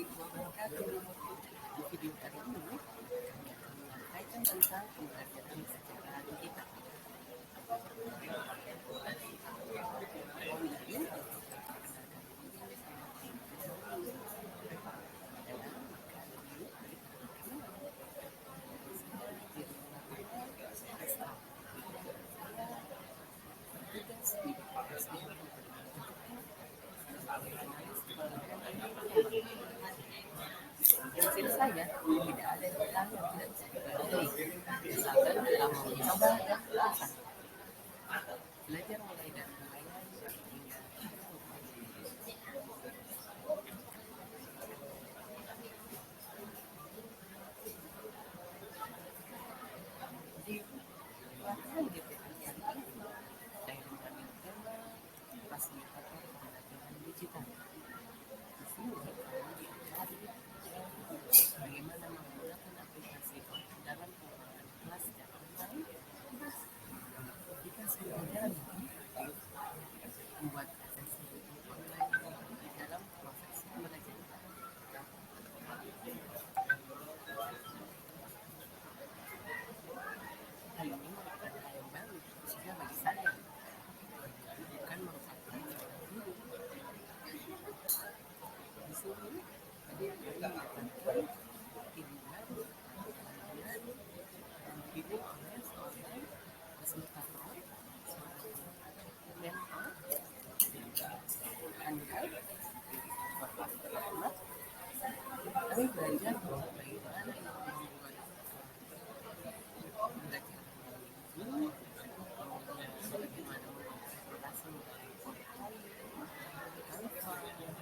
Di video kali ini kami akan menyampaikan tentang pembelajaran secara digital. Online prinsip saya tidak ada hal yang tidak bisa dipelajari, misalkan dalam mencoba dan melakukan. Belajar mulai dari mainan hingga di pelatihan GPA kali ini saya mengambil tema fasilitator pembelajaran digital. Di sini kami diajari bagaimana menggunakan aplikasi dalam pengembangan kelas secara online, aplikasi pembelajaran membuat sesi online dalam proses pembelajaran. Hal ini merupakan hal yang baru khususnya bagi saya, bukan merupakan cara dulu. Di sini kami mendapatkan ilmu baru, pengalaman, dan video kelas online, fasilitator, mentor, handai, format. Kami belajar bagaimana membuat pembelajaran ini, bagaimana mengintegrasi dari PowerPoint, Canva, kemudian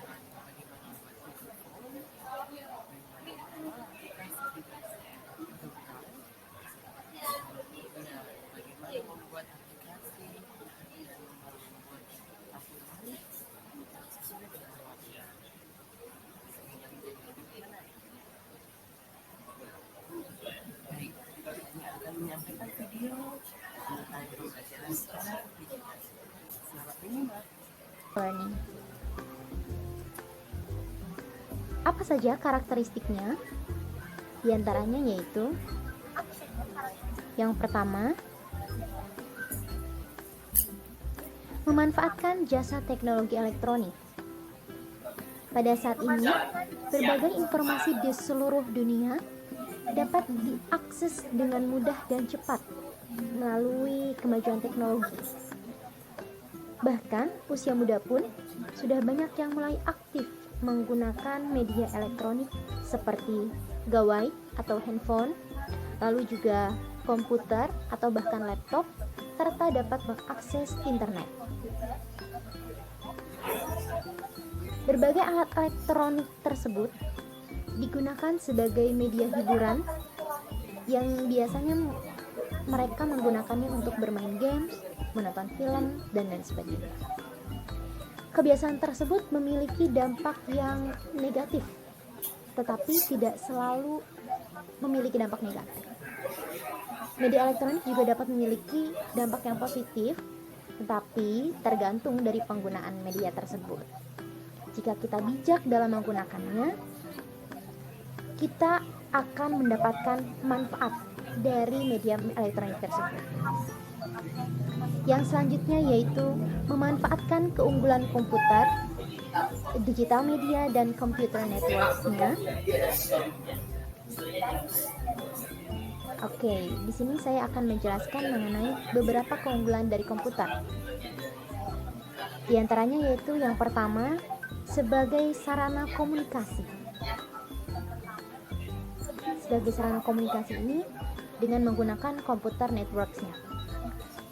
bagaimana membuat video call, bagaimana aplikasi digital, bagaimana membuat aplikasi dan membuat aplikasi sesuai dengan waktu sehingga menjadi lebih menarik. Baik, kami akan menyampaikan video tentang pembelajaran secara digital. Selamat menyimak. Learning. Apa saja karakteristiknya? Di antaranya yaitu yang pertama, memanfaatkan jasa teknologi elektronik. Pada saat ini, berbagai informasi di seluruh dunia dapat diakses dengan mudah dan cepat melalui kemajuan teknologi. Bahkan usia muda pun sudah banyak yang mulai aktif menggunakan media elektronik seperti gawai atau handphone, lalu juga komputer atau bahkan laptop, serta dapat mengakses internet. Berbagai alat elektronik tersebut digunakan sebagai media hiburan yang biasanya mereka menggunakannya untuk bermain games, menonton film, dan lain sebagainya. Kebiasaan tersebut memiliki dampak yang negatif, tetapi tidak selalu memiliki dampak negatif. Media elektronik juga dapat memiliki dampak yang positif, tetapi tergantung dari penggunaan media tersebut. Jika kita bijak dalam menggunakannya, kita akan mendapatkan manfaat dari media elektronik tersebut. Yang selanjutnya yaitu memanfaatkan keunggulan komputer, digital media, dan computer networks-nya. Oke, di sini saya akan menjelaskan mengenai beberapa keunggulan dari komputer. Di antaranya yaitu yang pertama, sebagai sarana komunikasi. Sebagai sarana komunikasi ini dengan menggunakan komputer networks-nya.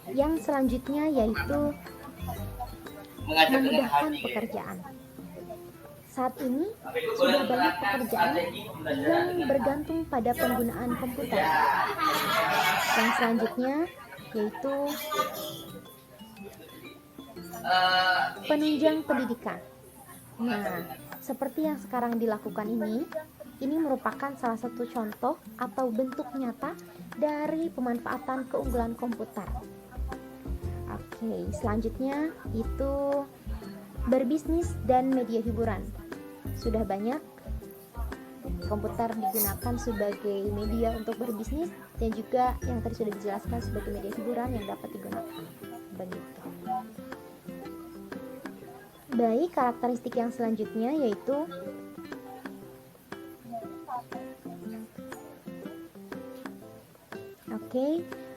Yang selanjutnya yaitu memudahkan pekerjaan. Saat ini sudah banyak pekerjaan yang bergantung pada penggunaan komputer. Yang selanjutnya yaitu penunjang pendidikan. Nah, seperti yang sekarang dilakukan ini merupakan salah satu contoh atau bentuk nyata dari pemanfaatan keunggulan komputer. Oke, selanjutnya itu berbisnis, dan media hiburan. Sudah banyak komputer digunakan sebagai media untuk berbisnis dan juga yang tadi sudah dijelaskan sebagai media hiburan yang dapat digunakan. Begitu. Baik, karakteristik yang selanjutnya yaitu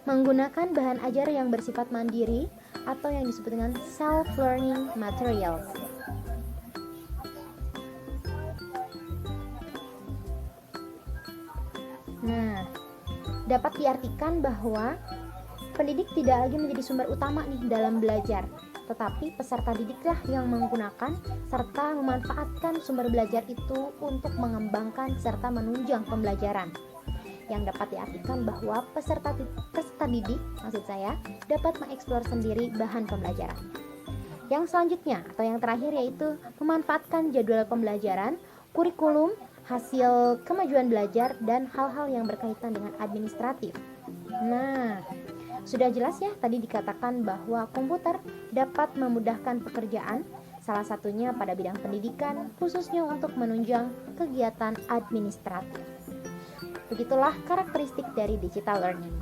menggunakan bahan ajar yang bersifat mandiri atau yang disebut dengan self-learning materials. Nah, dapat diartikan bahwa pendidik tidak lagi menjadi sumber utama nih dalam belajar, tetapi peserta didiklah yang menggunakan serta memanfaatkan sumber belajar itu untuk mengembangkan serta menunjang pembelajaran. Yang dapat diartikan bahwa peserta didik, maksud saya, dapat mengeksplor sendiri bahan pembelajaran. Yang selanjutnya atau yang terakhir yaitu memanfaatkan jadwal pembelajaran, kurikulum, hasil kemajuan belajar, dan hal-hal yang berkaitan dengan administratif. Nah, sudah jelas ya tadi dikatakan bahwa komputer dapat memudahkan pekerjaan, salah satunya pada bidang pendidikan, khususnya untuk menunjang kegiatan administratif. Begitulah karakteristik dari digital learning.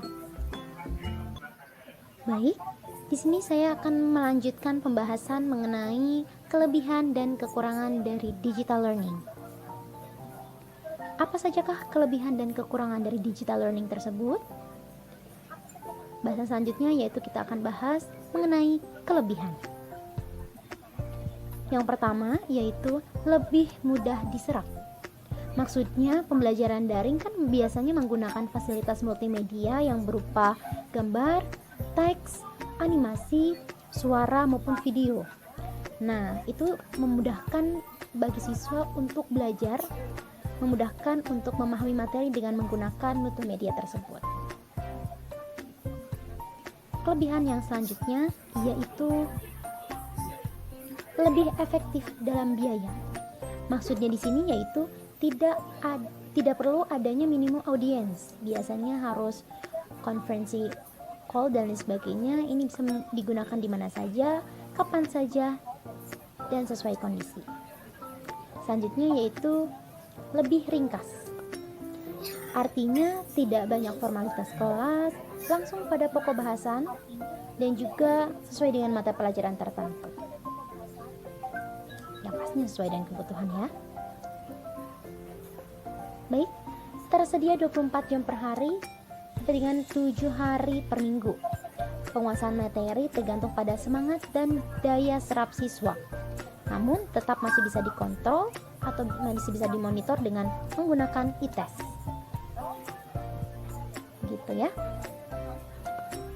Baik, di sini saya akan melanjutkan pembahasan mengenai kelebihan dan kekurangan dari digital learning. Apa sajakah kelebihan dan kekurangan dari digital learning tersebut? Bahasan selanjutnya yaitu kita akan bahas mengenai kelebihan. Yang pertama yaitu lebih mudah diserap. Maksudnya pembelajaran daring kan biasanya menggunakan fasilitas multimedia yang berupa gambar, teks, animasi, suara maupun video. Nah, itu memudahkan bagi siswa untuk belajar, memudahkan untuk memahami materi dengan menggunakan multimedia tersebut. Kelebihan yang selanjutnya yaitu lebih efektif dalam biaya. Maksudnya di sini yaitu tidak perlu adanya minimum audiens. Biasanya harus konferensi call dan lain sebagainya. Ini bisa digunakan di mana saja, kapan saja, dan sesuai kondisi. Selanjutnya yaitu lebih ringkas. Artinya tidak banyak formalitas kelas, langsung pada pokok bahasan, dan juga sesuai dengan mata pelajaran tertentu. Yang pastinya sesuai dengan kebutuhan ya. Baik, tersedia 24 jam per hari dengan 7 hari per minggu. Penguasaan materi tergantung pada semangat dan daya serap siswa. Namun tetap masih bisa dikontrol atau masih bisa dimonitor dengan menggunakan e-test. Gitu ya.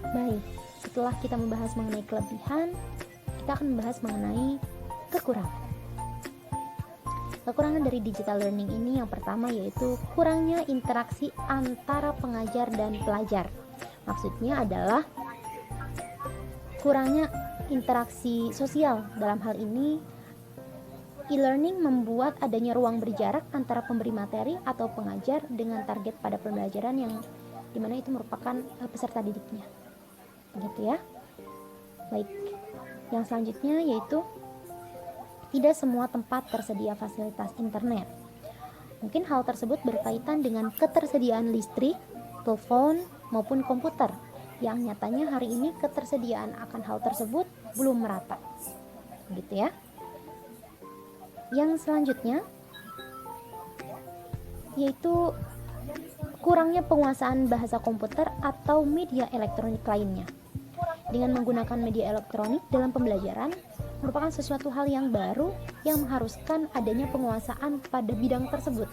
Baik, setelah kita membahas mengenai kelebihan, kita akan membahas mengenai kekurangan. Kekurangan dari digital learning ini yang pertama yaitu kurangnya interaksi antara pengajar dan pelajar. Maksudnya adalah kurangnya interaksi sosial. Dalam hal ini, e-learning membuat adanya ruang berjarak antara pemberi materi atau pengajar dengan target pada pembelajaran yang dimana itu merupakan peserta didiknya. Begitu ya. Baik, yang selanjutnya yaitu tidak semua tempat tersedia fasilitas internet. Mungkin hal tersebut berkaitan dengan ketersediaan listrik, telepon, maupun komputer, yang nyatanya hari ini ketersediaan akan hal tersebut belum merata. Gitu ya. Yang selanjutnya yaitu kurangnya penguasaan bahasa komputer atau media elektronik lainnya. Dengan menggunakan media elektronik dalam pembelajaran merupakan sesuatu hal yang baru yang mengharuskan adanya penguasaan pada bidang tersebut.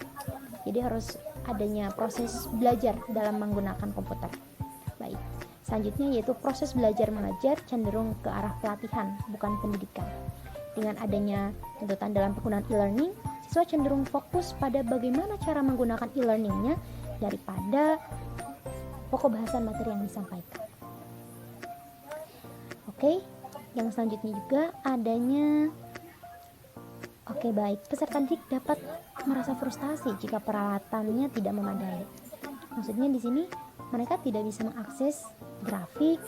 Jadi harus adanya proses belajar dalam menggunakan komputer. Baik, selanjutnya yaitu proses belajar mengajar cenderung ke arah pelatihan, bukan pendidikan. Dengan adanya tuntutan dalam penggunaan e-learning, siswa cenderung fokus pada bagaimana cara menggunakan e-learningnya daripada pokok bahasan materi yang disampaikan. Oke, yang selanjutnya juga adanya peserta didik dapat merasa frustasi jika peralatannya tidak memadai. Maksudnya di sini mereka tidak bisa mengakses grafik,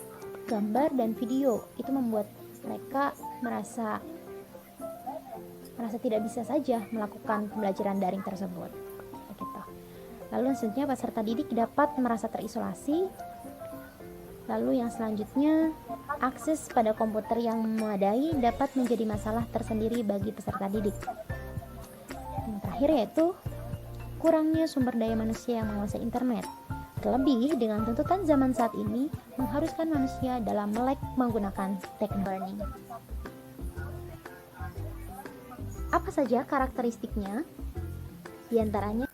gambar, dan video. Itu membuat mereka merasa merasa tidak bisa saja melakukan pembelajaran daring tersebut. Begitu. Lalu selanjutnya peserta didik dapat merasa terisolasi. Lalu yang selanjutnya, akses pada komputer yang memadai dapat menjadi masalah tersendiri bagi peserta didik. Yang terakhir yaitu kurangnya sumber daya manusia yang menguasai internet. Terlebih dengan tuntutan zaman saat ini mengharuskan manusia dalam melek menggunakan teknologi. Apa saja karakteristiknya? Di antaranya